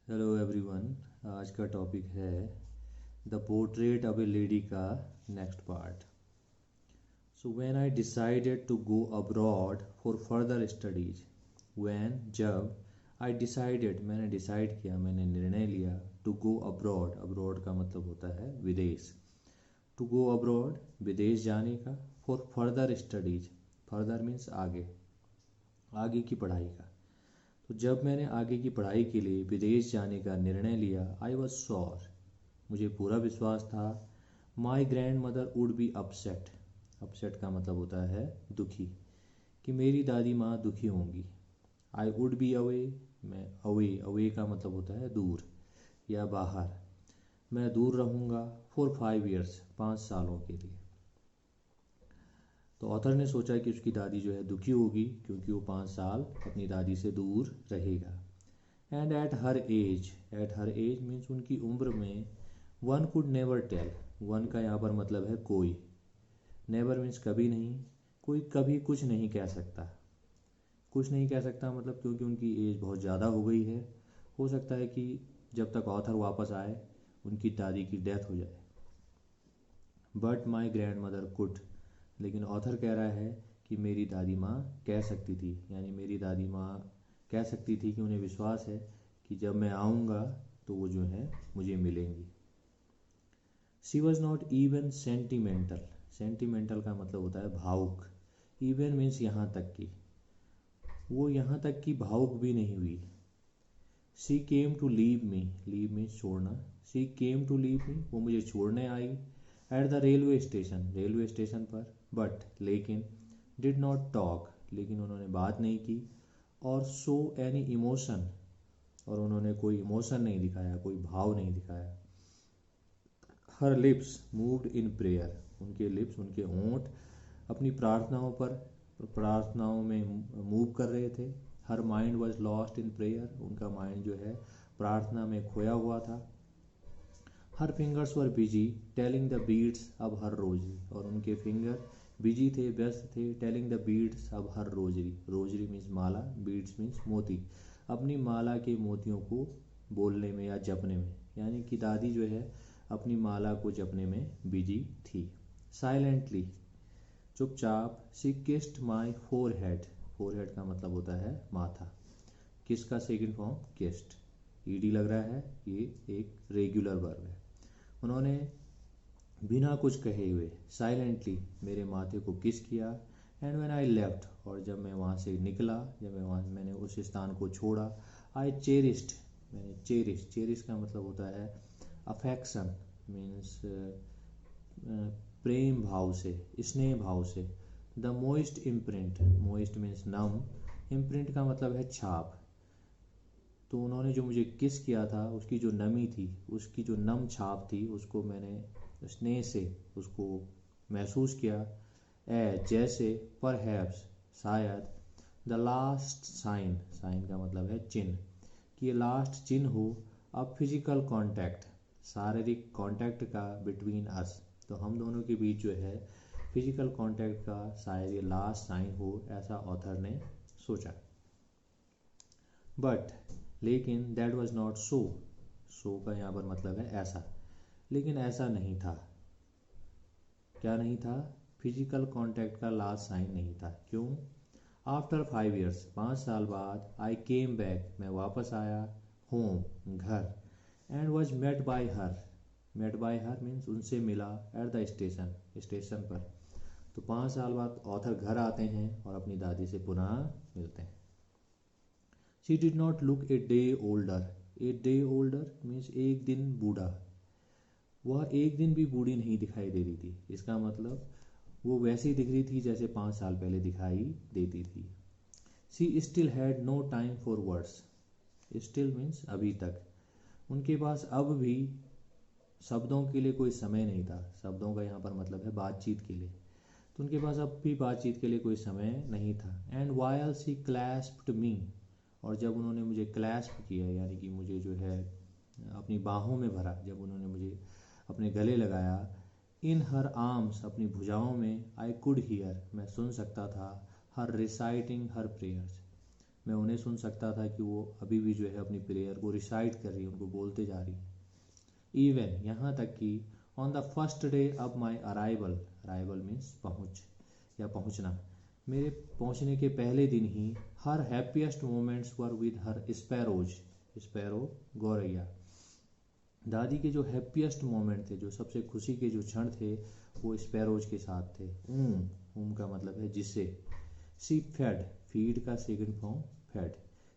Hello everyone. आज का topic है the portrait of a lady का next part. So when I decided to go abroad for further studies. जब I decided मैंने decide किया, मैंने निर्णय लिया टू गो अब्रॉड। अब्रॉड का मतलब होता है विदेश। टू गो अब्रॉड विदेश जाने का, for further studies. Further means आगे, आगे की पढ़ाई का। तो जब मैंने आगे की पढ़ाई के लिए विदेश जाने का निर्णय लिया, आई वॉज श्योर, मुझे पूरा विश्वास था, my grand mother would be upset. Upset का मतलब होता है दुखी, कि मेरी दादी माँ दुखी होंगी। आई वुड बी अवे, मैं अवे, अवे का मतलब होता है दूर या बाहर। मैं दूर रहूँगा फॉर 5 ईयर्स, 5 सालों के लिए। तो ऑथर ने सोचा कि उसकी दादी जो है दुखी होगी क्योंकि वो 5 साल अपनी दादी से दूर रहेगा। And at her age means उनकी उम्र में, one could never tell. One का यहाँ पर मतलब है कोई, नेवर मीन्स कभी नहीं, कोई कभी कुछ नहीं कह सकता। कुछ नहीं कह सकता मतलब क्योंकि उनकी एज बहुत ज़्यादा हो गई है। हो सकता है कि जब तक ऑथर वापस आए उनकी दादी की डेथ हो जाए। But my grand mother could, लेकिन ऑथर कह रहा है कि मेरी दादी माँ कह सकती थी, यानी मेरी दादी माँ कह सकती थी कि उन्हें विश्वास है कि जब मैं आऊँगा तो वो जो है मुझे मिलेंगी। She was not even sentimental. Sentimental का मतलब होता है भावुक। इवन मीन्स यहाँ तक की, वो यहाँ तक कि भावुक भी नहीं हुई। She came to leave means छोड़ना। She came to leave me, वो मुझे छोड़ने आई एट द रेलवे स्टेशन पर। बट लेकिन, डिड नॉट टॉक, लेकिन उन्होंने बात नहीं की, और शो एनी इमोशन, और उन्होंने कोई इमोशन नहीं दिखाया, कोई भाव नहीं दिखाया। Her lips moved in prayer, उनके लिप्स, उनके होंठ अपनी प्रार्थनाओं में मूव कर रहे थे। Her mind was lost in prayer, उनका माइंड जो है प्रार्थना में खोया हुआ था। Her fingers were busy telling the beads अब हर रोजरी, और उनके फिंगर बिजी थे, व्यस्त थे, टेलिंग द बीट्स अब हर रोजरी। रोजरी मीन्स माला, बीट्स मीन्स मोती, अपनी माला के मोतियों को बोलने में या जपने में, यानी कि दादी जो है अपनी माला को जपने में बिजी थी। साइलेंटली, चुपचाप, she kissed my forehead. Forehead का मतलब होता है माथा। किस का सेकंड फॉर्म किस्ड, ईडी लग रहा है, ये एक रेगुलर वर्ब है। उन्होंने बिना कुछ कहे हुए साइलेंटली मेरे माथे को किस किया। एंड व्हेन आई लेफ्ट, और जब मैं वहाँ से निकला, जब मैंने उस स्थान को छोड़ा, आई चेरिस्ड, मैंने चेरिश का मतलब होता है अफेक्शन, मीन्स प्रेम भाव से, स्नेह भाव से। The moist imprint, moist means नम, इम्प्रिंट का मतलब है छाप। तो उन्होंने जो मुझे किस किया था उसकी जो नमी थी, उसकी जो नम छाप थी, उसको मैंने स्नेह से उसको महसूस किया। जैसे, परहैप्स शायद, द लास्ट साइन, साइन का मतलब है चिन्ह, कि ये लास्ट चिन्ह हो अब फिजिकल कांटेक्ट, शारीरिक कांटेक्ट का, बिटवीन अस, तो हम दोनों के बीच जो है फिजिकल कांटेक्ट का शायद ये लास्ट साइन हो, ऐसा ऑथर ने सोचा। बट लेकिन, दैट वॉज नॉट सो, सो का यहाँ पर मतलब है ऐसा, लेकिन ऐसा नहीं था। क्या नहीं था? फिजिकल कांटेक्ट का लास्ट साइन नहीं था। क्यों? आफ्टर 5 ईयर्स, 5 साल बाद, आई केम बैक, मैं वापस आया, होम, घर, and was met by her. Met by her means उनसे मिला, एट द स्टेशन, स्टेशन पर। तो 5 साल बाद ऑथर घर आते हैं और अपनी दादी से पुनः मिलते हैं। She did not look a day older. A day older means एक दिन बूढ़ा, वह एक दिन भी बूढ़ी नहीं दिखाई दे रही थी। इसका मतलब वो वैसी दिख रही थी जैसे 5 साल पहले दिखाई देती थी। She still had no time for words. Still means अभी तक, उनके पास अब भी शब्दों के लिए कोई समय नहीं था। शब्दों का यहाँ पर मतलब है बातचीत के लिए, तो उनके पास अब भी बातचीत के लिए कोई समय नहीं था। एंड वाइल शी क्लैस्प्ड मी, और जब उन्होंने मुझे क्लैस्प किया, यानी कि मुझे जो है अपनी बाहों में भरा, जब उन्होंने मुझे अपने गले लगाया, इन हर आर्म्स, अपनी भुजाओं में, आई कुड हियर, मैं सुन सकता था, हर रिसाइटिंग हर प्रेयर्स, मैं उन्हें सुन सकता था कि वो अभी भी जो है अपनी प्रेयर को रिसाइट कर रही है, उनको बोलते जा रही है। इवन यहाँ तक कि on the first day of my arrival, arrival means पहुँच या पहुँचना, मेरे पहुँचने के पहले दिन ही her happiest moments were with her sparrows, sparrow गौरैया। दादी के जो हैप्पीएस्ट मोमेंट थे, जो सबसे खुशी के जो क्षण थे, वो स्पैरोज के साथ थे। का मतलब है जिससे। सी फेड, फीड का सेकंड फॉर्म फेड।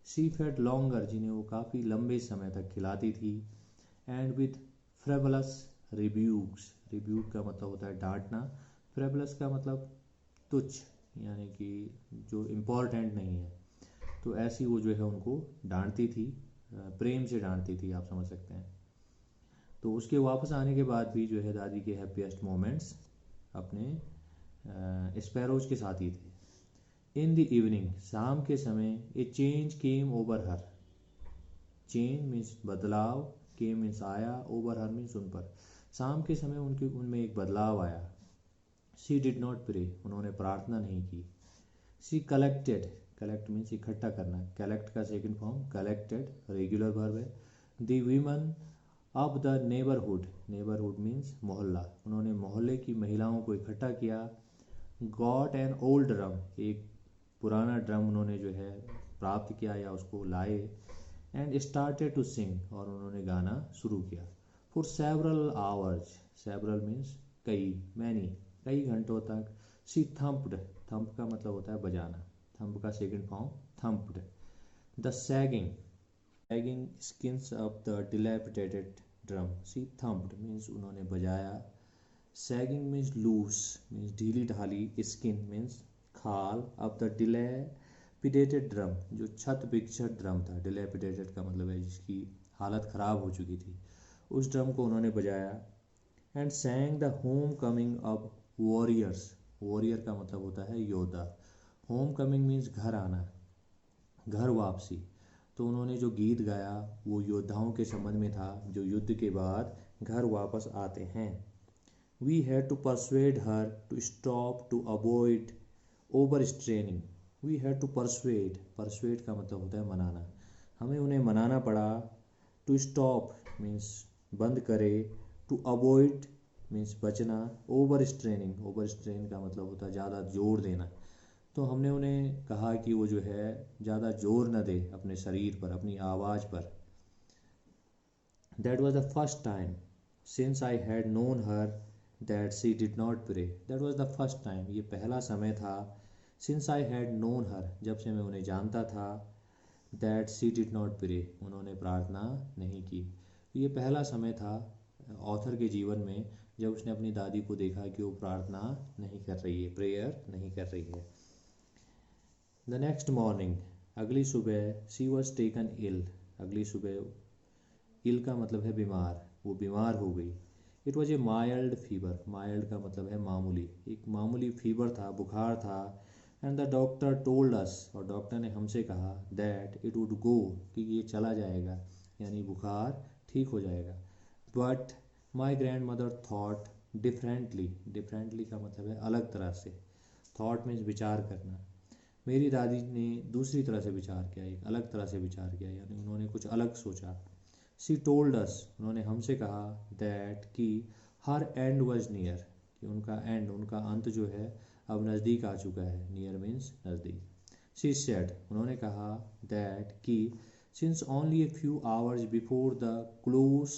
सी फेड लॉन्गर, जिन्हें वो काफ़ी लंबे समय तक खिलाती थी। एंड विथ फ्रेबलस रिब्यूक्स, रिब्यूक का मतलब होता है डांटना, फ्रेबलस का मतलब तुच्छ, यानी कि जो इम्पोर्टेंट नहीं है। तो ऐसी वो जो है उनको डांटती थी, प्रेम से डांटती थी, आप समझ सकते हैं। तो उसके वापस आने के बाद भी जो है दादी के हैप्पीएस्ट मोमेंट्स अपने स्पैरोज के साथ ही थे। इन द इवनिंग, शाम के समय, ए चेंज केम ओवर हर। चेंज मीन्स बदलाव, केम मीन्स आया, ओवर हर मीन्स उन पर। शाम के समय उनमें एक बदलाव आया। शी डिड नॉट प्रे, उन्होंने प्रार्थना नहीं की। शी कलेक्टेड, कलेक्ट मीन्स इकट्ठा करना, कलेक्ट का second form collected, regular verb है। The women of the neighbourhood, neighbourhood means मोहल्ला, उन्होंने मोहल्ले की महिलाओं को इकट्ठा किया। गॉट एन ओल्ड ड्रम, एक पुराना ड्रम उन्होंने जो है प्राप्त किया या उसको लाए। एंड स्टार्टेड टू सिंग, और उन्होंने गाना शुरू किया। For several hours, several means कई, मैनी, कई घंटों तक। सी थम्प्ड, थम्प का मतलब होता है बजाना, थम्प का second form thumped. The sagging, sagging skins of the dilapidated drum. She thumped means उन्होंने बजाया। सैगिंग मीन्स लूज, मीन्स ढीली ढाली, स्किन मीन्स खाल, ऑफ द डिलैपिडेटेड ड्रम, जो छत विक्षत ड्रम था। डिलैपिडेटेड का मतलब है जिसकी हालत ख़राब हो चुकी थी, उस ड्रम को उन्होंने बजाया। And sang the home coming of warriors, warrior का मतलब होता है योद्धा। होम कमिंग मीन्स घर आना, घर वापसी। तो उन्होंने जो गीत गाया वो योद्धाओं के संबंध में था, जो युद्ध के बाद घर वापस आते हैं। We had to persuade her to stop to avoid over straining. We had to persuade, persuade का मतलब होता है मनाना, हमें उन्हें मनाना पड़ा। टू स्टॉप मीन्स बंद करे, टू अवॉइड मीन्स बचना, ओवर स्ट्रेनिंग, ओवर स्ट्रेन का मतलब होता है ज़्यादा जोर देना। तो हमने उन्हें कहा कि वो जो है ज़्यादा जोर न दे अपने शरीर पर, अपनी आवाज़ पर। That was the first time since I had known her that she did not pray. That was the first time, ये पहला समय था। Since I had known her, जब से मैं उन्हें जानता था। That she did not pray, उन्होंने प्रार्थना नहीं की। ये पहला समय था ऑथर के जीवन में जब उसने अपनी दादी को देखा कि वो प्रार्थना नहीं कर रही है, प्रेयर नहीं कर रही है। द नेक्स्ट मॉर्निंग, अगली सुबह, शी वॉज टेकन इल, अगली सुबह, इल का मतलब है बीमार, वो बीमार हो गई। It was a mild fever, mild का मतलब है मामूली, एक मामूली फीवर था, बुखार था। And the doctor told us, और डॉक्टर ने हमसे कहा, दैट इट वुड गो, कि ये चला जाएगा, यानी बुखार ठीक हो जाएगा। But my grand mother thought differently, differently का मतलब है अलग तरह से, थॉट मीन्स विचार करना। मेरी दादी ने दूसरी तरह से विचार किया, एक अलग तरह से विचार किया, यानी उन्होंने कुछ अलग सोचा। सी टोल्ड अस, उन्होंने हमसे कहा, दैट कि हर एंड वॉज नियर, कि उनका एंड, उनका अंत जो है अब नज़दीक आ चुका है। नियर मीन्स नज़दीक। शी सेड, उन्होंने कहा, दैट कि since only a few hours before the close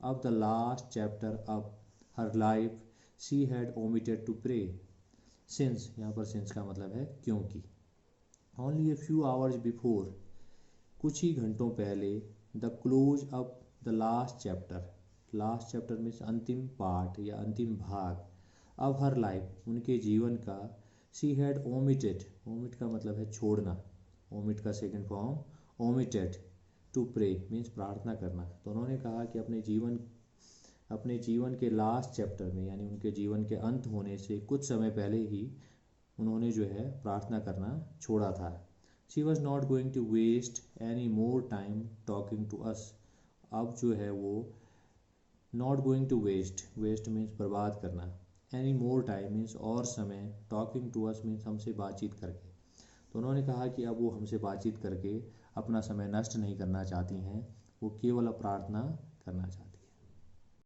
of the last chapter of her life she had omitted to pray. Since, यहाँ पर सिंस का मतलब है क्योंकि। Only a few hours before, कुछ ही घंटों पहले। The close of the last chapter, last chapter means अंतिम पार्ट या अंतिम भाग, ऑफ हर लाइफ, उनके जीवन का। शी हैड ओमिटेड, ओमिट का मतलब है छोड़ना, ओमिट का second form omitted, to pray means प्रार्थना करना। तो उन्होंने कहा कि अपने जीवन के लास्ट चैप्टर में, यानी उनके जीवन के अंत होने से कुछ समय पहले ही उन्होंने जो है प्रार्थना करना छोड़ा था। She was not going to waste any more time talking to us, अब जो है वो not going to waste, waste means बर्बाद करना, एनी मोर टाइम मीन्स और समय, टॉकिंग टू अस मीन्स हमसे बातचीत करके। तो तो उन्होंने कहा कि अब वो हमसे बातचीत करके अपना समय नष्ट नहीं करना चाहती हैं, वो केवल प्रार्थना करना चाहती हैं।